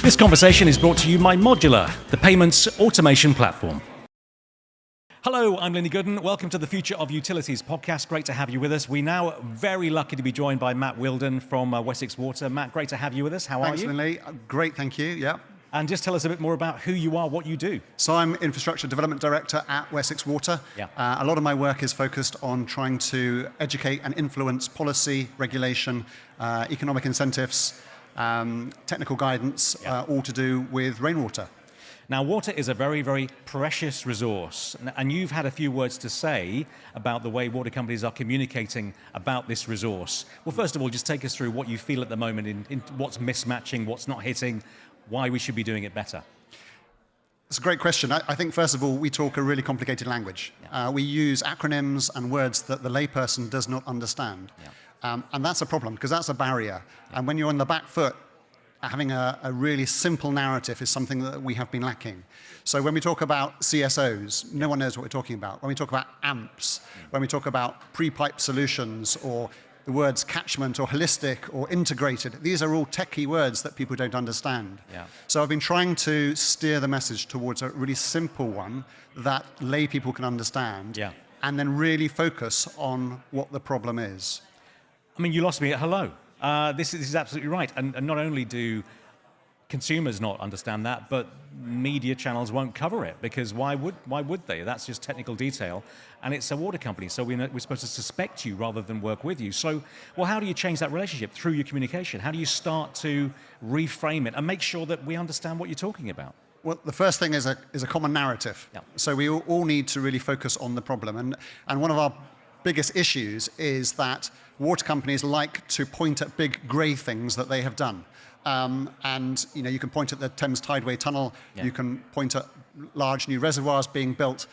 This conversation is brought to you by Modular, the payments automation platform. Hello, I'm Lindy Gooden. Welcome to the Future of Utilities podcast. Great to have you with us. We're now very lucky to be joined by Matt Wheeldon from Wessex Water. Matt, great to have you with us. How are you? Thanks, Lindy. Great, thank you. Yeah. And just tell us a bit more about who you are, what you do. So I'm Infrastructure Development Director at Wessex Water. Yeah. A lot of my work is focused on trying to educate and influence policy, regulation, economic incentives, technical guidance, all to do with rainwater. Now, water is a very, very precious resource, and you've had a few words to say about the way water companies are communicating about this resource. Well, first of all, just take us through what you feel at the moment in what's mismatching, what's not hitting, why we should be doing it better. It's a great question. I think, first of all, we talk a really complicated language. Yeah. We use acronyms and words that the layperson does not understand. Yeah. And that's a problem, because that's a barrier. Yeah. And when you're on the back foot, having a really simple narrative is something that we have been lacking. So when we talk about CSOs, no one knows what we're talking about. When we talk about AMPs, when we talk about pre-pipe solutions, or the words catchment or holistic or integrated, these are all techie words that people don't understand. Yeah. So I've been trying to steer the message towards a really simple one that lay people can understand, Yeah. and then really focus on what the problem is. I mean, you lost me at hello. This is absolutely right. And not only do consumers not understand that, but media channels won't cover it, because why would they? That's just technical detail, and it's a water company, so we're supposed to suspect you rather than work with you. So, well, how do you change that relationship? Through your communication. How do you start to reframe it and make sure that we understand what you're talking about? Well, the first thing is a common narrative. Yeah. So we all need to really focus on the problem. And one of our biggest issues is that water companies like to point at big grey things that they have done. And you can point at the Thames Tideway Tunnel, Yeah. you can point at large new reservoirs being built.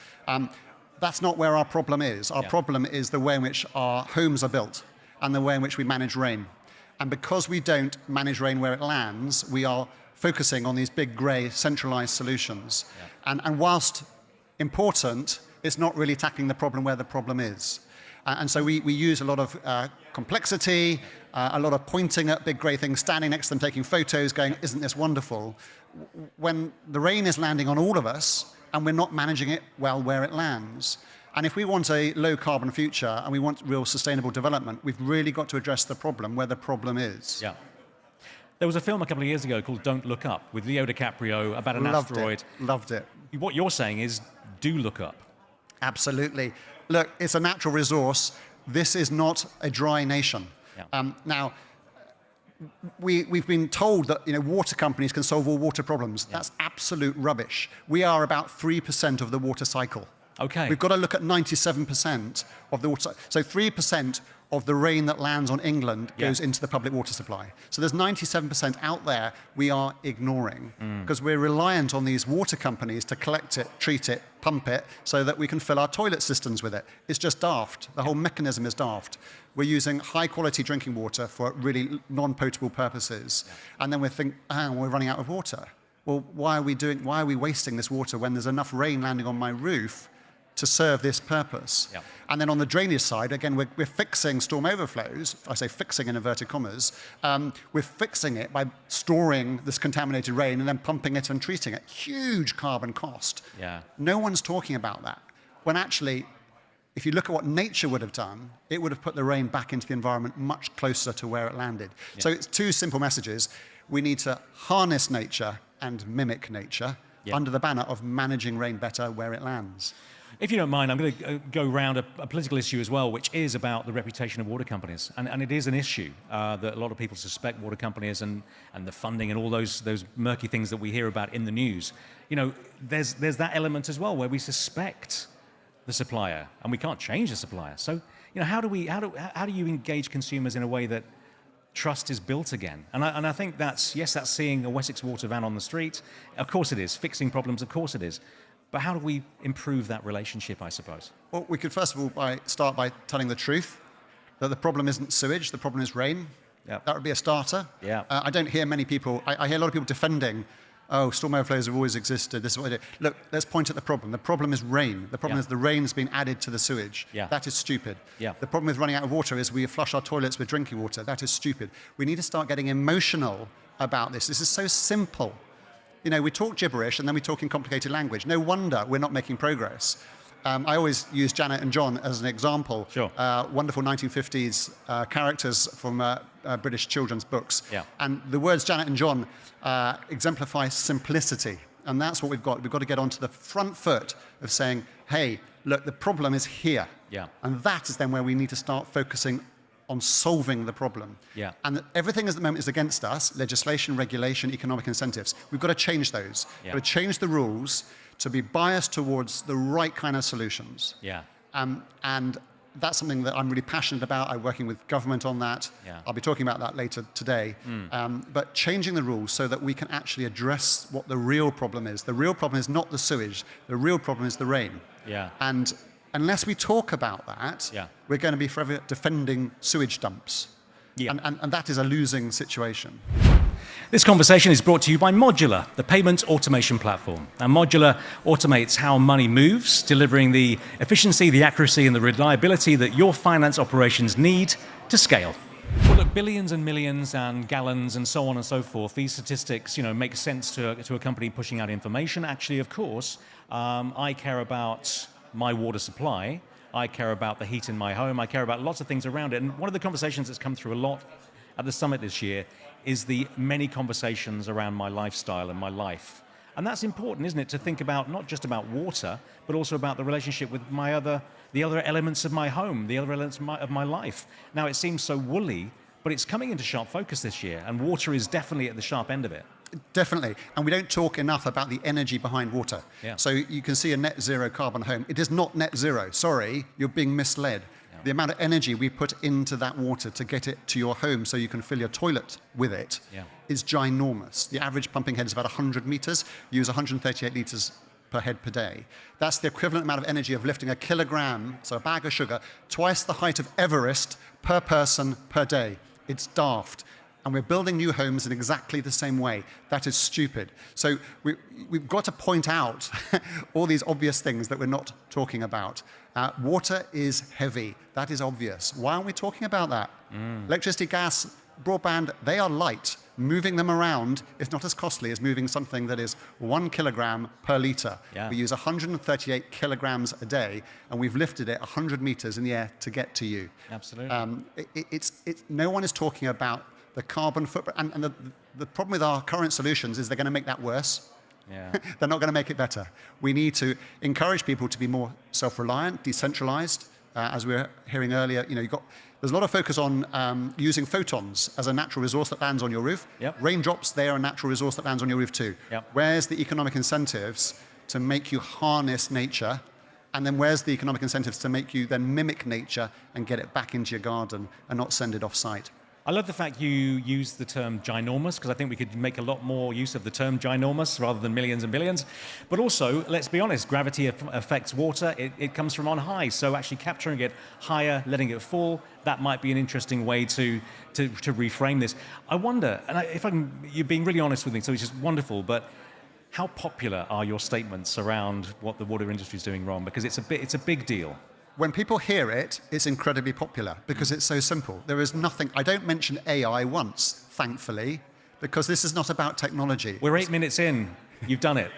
That's not where our problem is. Our Yeah. problem is the way in which our homes are built and the way in which we manage rain. And because we don't manage rain where it lands, we are focusing on these big grey centralised solutions. Yeah. And whilst important, it's not really tackling the problem where the problem is. And so we use a lot of complexity, a lot of pointing at big grey things, standing next to them, taking photos, going, isn't this wonderful? When the rain is landing on all of us, and we're not managing it well where it lands. And if we want a low carbon future, and we want real sustainable development, we've really got to address the problem where the problem is. Yeah. There was a film a couple of years ago called Don't Look Up with Leo DiCaprio about an asteroid. Loved it. What you're saying is, do look up. Absolutely. Look, it's a natural resource. This is not a dry nation. Yeah. Now, we've been told that water companies can solve all water problems. Yeah. That's absolute rubbish. We are about 3% of the water cycle. Okay. We've got to look at 97% of the water cycle. So 3% of the rain that lands on England goes into the public water supply. So there's 97% out there we are ignoring, because we're reliant on these water companies to collect it, treat it, pump it, so that we can fill our toilet cisterns with it. It's just daft. The whole mechanism is daft. We're using high quality drinking water for really non-potable purposes. And then we think, we're running out of water. Well, why are we wasting this water when there's enough rain landing on my roof to serve this purpose? Yeah. And then on the drainage side, again, we're fixing storm overflows. I say fixing in inverted commas. We're fixing it by storing this contaminated rain and then pumping it and treating it. Huge carbon cost. Yeah. No one's talking about that. When actually, if you look at what nature would have done, it would have put the rain back into the environment much closer to where it landed. Yeah. So it's two simple messages. We need to harness nature and mimic nature under the banner of managing rain better where it lands. If you don't mind, I'm going to go around a political issue as well, which is about the reputation of water companies. And it is an issue that a lot of people suspect water companies and the funding and all those murky things that we hear about in the news. There's that element as well where we suspect the supplier, and we can't change the supplier. So, how do you engage consumers in a way that trust is built again? And I think that's seeing a Wessex Water van on the street. Of course it is. Fixing problems, of course it is. But how do we improve that relationship, I suppose? Well, we could first of all start by telling the truth, that the problem isn't sewage, the problem is rain. Yep. That would be a starter. Yeah. I don't hear many people, I hear a lot of people defending, storm overflows have always existed, this is what they do. Look, let's point at the problem. The problem is rain. The problem is the rain has been added to the sewage. Yeah. That is stupid. Yeah. The problem with running out of water is we flush our toilets with drinking water. That is stupid. We need to start getting emotional about this. This is so simple. You know, we talk gibberish and then we talk in complicated language. No wonder we're not making progress. I always use Janet and John as an example. Sure. Wonderful 1950s characters from British children's books. Yeah. And the words Janet and John exemplify simplicity. And that's what we've got. We've got to get onto the front foot of saying, hey, look, the problem is here. Yeah. And that is then where we need to start focusing on solving the problem. Yeah. And that everything at the moment is against us, legislation, regulation, economic incentives. We've got to change those. Yeah. We've got to change the rules to be biased towards the right kind of solutions. Yeah. And that's something that I'm really passionate about. I'm working with government on that. Yeah. I'll be talking about that later today. But changing the rules so that we can actually address what the real problem is. The real problem is not the sewage. The real problem is the rain. Yeah. And unless we talk about that, Yeah. we're going to be forever defending sewage dumps. Yeah. And that is a losing situation. This conversation is brought to you by Modular, the payment automation platform. And Modular automates how money moves, delivering the efficiency, the accuracy, and the reliability that your finance operations need to scale. Well, look, billions and millions and gallons and so on and so forth, these statistics, make sense to a company pushing out information. Actually, of course, I care about my water supply. I care about the heat in my home. I care about lots of things around it. And one of the conversations that's come through a lot at the summit this year is the many conversations around my lifestyle and my life. And that's important, isn't it, to think about not just about water, but also about the relationship with the other elements of my home, the other elements of my life. Now, it seems so woolly, but it's coming into sharp focus this year, and water is definitely at the sharp end of it. Definitely. And we don't talk enough about the energy behind water. Yeah. So you can see a net zero carbon home. It is not net zero. Sorry, you're being misled. The amount of energy we put into that water to get it to your home so you can fill your toilet with it is ginormous. The average pumping head is about 100 meters. You use 138 liters per head per day. That's the equivalent amount of energy of lifting a kilogram, so a bag of sugar, twice the height of Everest per person per day. It's daft. And we're building new homes in exactly the same way. That is stupid. So we've got to point out all these obvious things that we're not talking about. Water is heavy. That is obvious. Why aren't we talking about that? Electricity, gas, broadband, they are light. Moving them around is not as costly as moving something that is 1 kilogram per litre. Yeah. We use 138 kilograms a day, and we've lifted it 100 meters in the air to get to you. Absolutely. No one is talking about the carbon footprint. And the problem with our current solutions is they're going to make that worse. Yeah. They're not going to make it better. We need to encourage people to be more self-reliant, decentralized. As we were hearing earlier, there's a lot of focus on using photons as a natural resource that lands on your roof. Yep. Raindrops, they are a natural resource that lands on your roof too. Yep. Where's the economic incentives to make you harness nature? And then where's the economic incentives to make you then mimic nature and get it back into your garden and not send it off-site? I love the fact you use the term ginormous, because I think we could make a lot more use of the term ginormous rather than millions and billions. But also, let's be honest, gravity affects water. It comes from on high. So actually capturing it higher, letting it fall, that might be an interesting way to reframe this. I wonder, and you're being really honest with me, so it's just wonderful, but how popular are your statements around what the water industry is doing wrong? Because it's a big deal. When people hear it, it's incredibly popular because it's so simple. There is nothing, I don't mention AI once, thankfully, because this is not about technology. We're 8 minutes in. You've done it.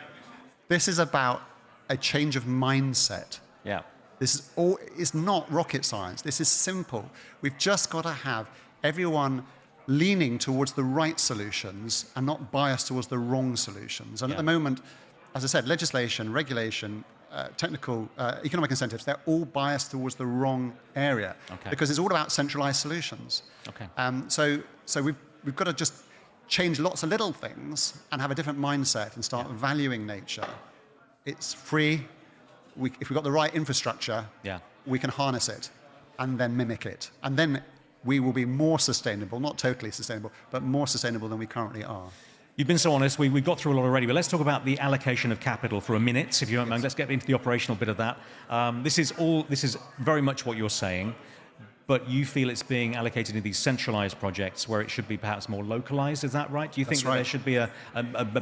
This is about a change of mindset. Yeah. It's not rocket science. This is simple. We've just got to have everyone leaning towards the right solutions and not biased towards the wrong solutions. And at the moment, as I said, legislation, regulation, technical, economic incentives, they're all biased towards the wrong area because it's all about centralized solutions. Okay. So we've got to just change lots of little things and have a different mindset and start valuing nature. It's free. If we've got the right infrastructure, we can harness it and then mimic it. And then we will be more sustainable, not totally sustainable, but more sustainable than we currently are. You've been so honest. We've got through a lot already, but let's talk about the allocation of capital for a minute, if you don't mind. Let's get into the operational bit of that. This is very much what you're saying. but you feel it's being allocated in these centralised projects where it should be perhaps more localised. Is that right? Do you think That's that right. there should be a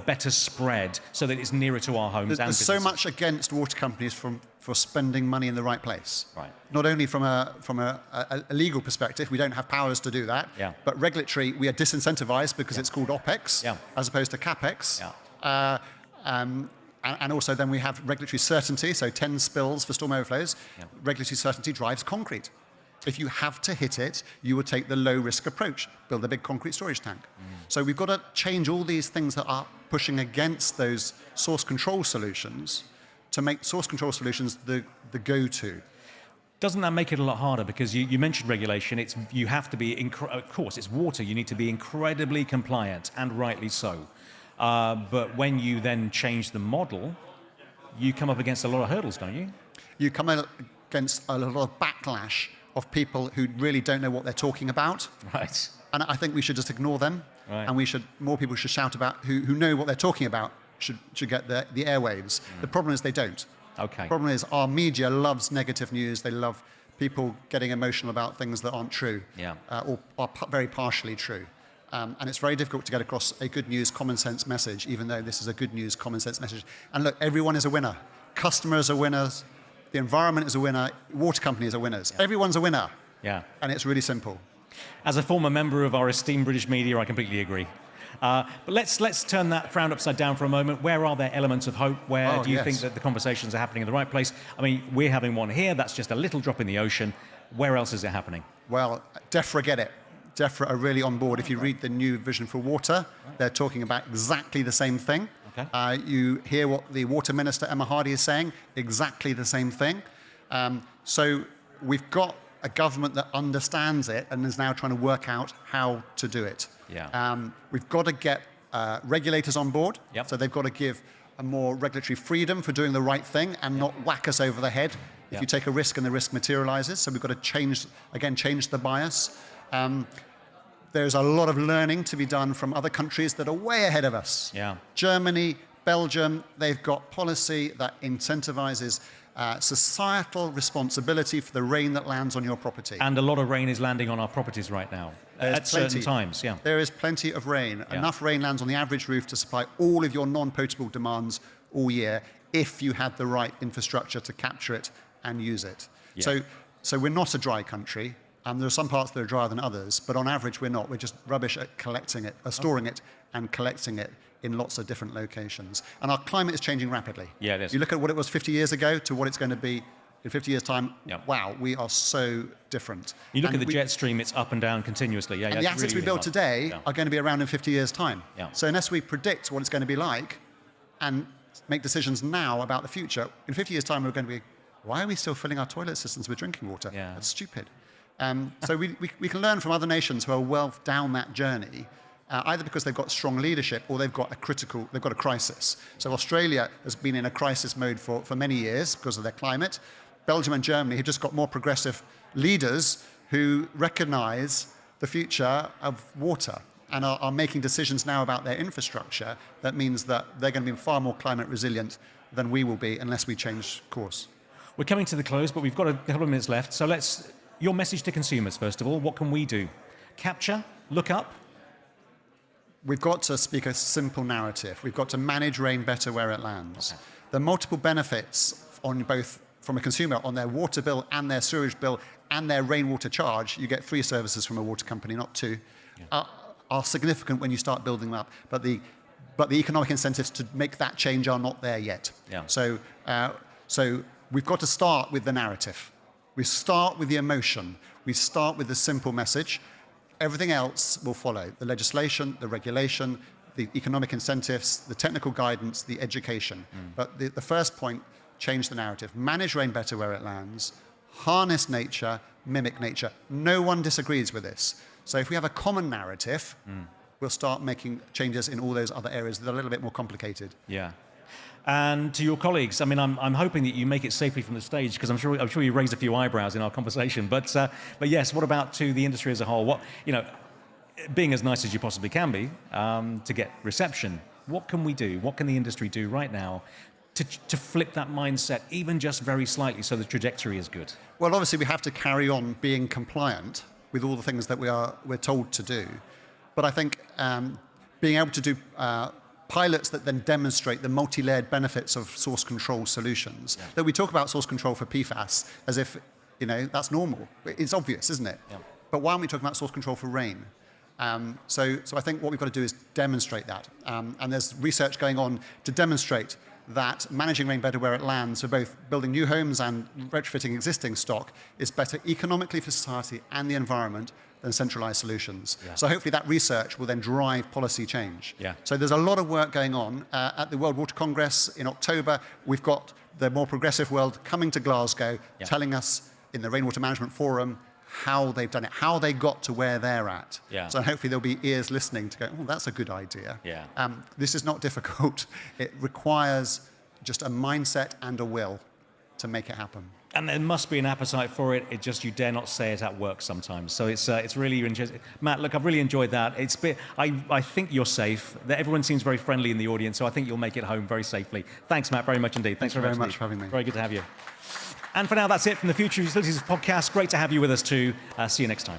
better spread so that it's nearer to our homes? There's so much against water companies for spending money in the right place. Right. Not only from a legal perspective, we don't have powers to do that, Yeah. but regulatory, we are disincentivized because it's called OPEX Yeah. as opposed to CAPEX. Yeah. And also then we have regulatory certainty, so 10 spills for storm overflows. Yeah. Regulatory certainty drives concrete. If you have to hit it, you would take the low-risk approach, build a big concrete storage tank. So we've got to change all these things that are pushing against those source control solutions to make source control solutions the go-to. Doesn't that make it a lot harder? Because you mentioned regulation. You have to be, of course, it's water. You need to be incredibly compliant, and rightly so. But when you then change the model, you come up against a lot of hurdles, don't you? You come against a lot of backlash of people who really don't know what they're talking about. Right. And I think we should just ignore them. Right. And more people should shout about, who know what they're talking about, should get the airwaves. The problem is they don't. Okay. The problem is our media loves negative news. They love people getting emotional about things that aren't true. Yeah. Or are very partially true. And it's very difficult to get across a good news, common sense message, even though this is a good news, common sense message. And look, everyone is a winner. Customers are winners. The environment is a winner. Water companies are winners. Yeah. Everyone's a winner. Yeah. And it's really simple. As a former member of our esteemed British media, I completely agree. But let's turn that frown upside down for a moment. Where are there elements of hope? Where do you think that the conversations are happening in the right place? I mean, we're having one here. That's just a little drop in the ocean. Where else is it happening? Well, DEFRA get it. DEFRA are really on board. If you read the new Vision for Water, they're talking about exactly the same thing. Okay. You hear what the Water Minister, Emma Hardy, is saying, exactly the same thing. So we've got a government that understands it and is now trying to work out how to do it. Yeah. We've got to get regulators on board. Yep. So they've got to give a more regulatory freedom for doing the right thing and not whack us over the head if you take a risk and the risk materializes. So we've got to change the bias. There's a lot of learning to be done from other countries that are way ahead of us. Yeah. Germany, Belgium, they've got policy that incentivizes societal responsibility for the rain that lands on your property. And a lot of rain is landing on our properties right now. At certain times, yeah. There is plenty of rain. Yeah. Enough rain lands on the average roof to supply all of your non-potable demands all year if you have the right infrastructure to capture it and use it. Yeah. So we're not a dry country. There are some parts that are drier than others, but on average we're not. We're just rubbish at collecting it, storing it and collecting it in lots of different locations. And our climate is changing rapidly. Yeah, it is. You look at what it was 50 years ago to what it's going to be in 50 years' time. Yeah. Wow, we are so different. You look at the jet stream, it's up and down continuously. Yeah, and the assets we build today are going to be around in 50 years' time. Yeah. So unless we predict what it's going to be like and make decisions now about the future, in 50 years' time we're going to be, why are we still filling our toilet systems with drinking water? Yeah. That's stupid. So we can learn from other nations who are well down that journey, either because they've got strong leadership or they've got a crisis. So Australia has been in a crisis mode for many years because of their climate. Belgium and Germany have just got more progressive leaders who recognize the future of water and are making decisions now about their infrastructure. That means that they're going to be far more climate resilient than we will be unless we change course. We're coming to the close, but we've got a couple of minutes left. So your message to consumers, first of all, what can we do? Capture, look up? We've got to speak a simple narrative. We've got to manage rain better where it lands. Okay. The multiple benefits on both from a consumer on their water bill and their sewage bill and their rainwater charge, you get 3 services from a water company, not 2, are significant when you start building them up. But the economic incentives to make that change are not there yet. Yeah. So we've got to start with the narrative. We start with the emotion. We start with the simple message. Everything else will follow. The legislation, the regulation, the economic incentives, the technical guidance, the education. But the first point, change the narrative. Manage rain better where it lands. Harness nature, mimic nature. No one disagrees with this. So if we have a common narrative, we'll start making changes in all those other areas that are a little bit more complicated. Yeah. And to your colleagues, I mean, I'm hoping that you make it safely from the stage because I'm sure you raised a few eyebrows in our conversation. But yes, what about to the industry as a whole? Being as nice as you possibly can be to get reception. What can we do? What can the industry do right now to flip that mindset, even just very slightly, so the trajectory is good? Well, obviously, we have to carry on being compliant with all the things that we're told to do. But I think being able to do pilots that then demonstrate the multi-layered benefits of source control solutions. Yeah. That we talk about source control for PFAS as if, that's normal. It's obvious, isn't it? Yeah. But why aren't we talking about source control for rain? So I think what we've got to do is demonstrate that. And there's research going on to demonstrate that managing rainwater where it lands for both building new homes and retrofitting existing stock is better economically for society and the environment than centralised solutions. Yeah. So hopefully that research will then drive policy change. Yeah. So there's a lot of work going on. At the World Water Congress in October, we've got the more progressive world coming to Glasgow, telling us in the Rainwater Management Forum how they've done it, how they got to where they're at. Yeah. So hopefully there'll be ears listening to go, oh, that's a good idea. Yeah. This is not difficult. It requires just a mindset and a will to make it happen. And there must be an appetite for it. It just, you dare not say it at work sometimes. So it's really interesting. Matt, look, I've really enjoyed that. I think you're safe. Everyone seems very friendly in the audience, so I think you'll make it home very safely. Thanks, Matt, very much indeed. Thanks very much for having me. Very good to have you. And for now, that's it from the Future Utilities podcast. Great to have you with us too. See you next time.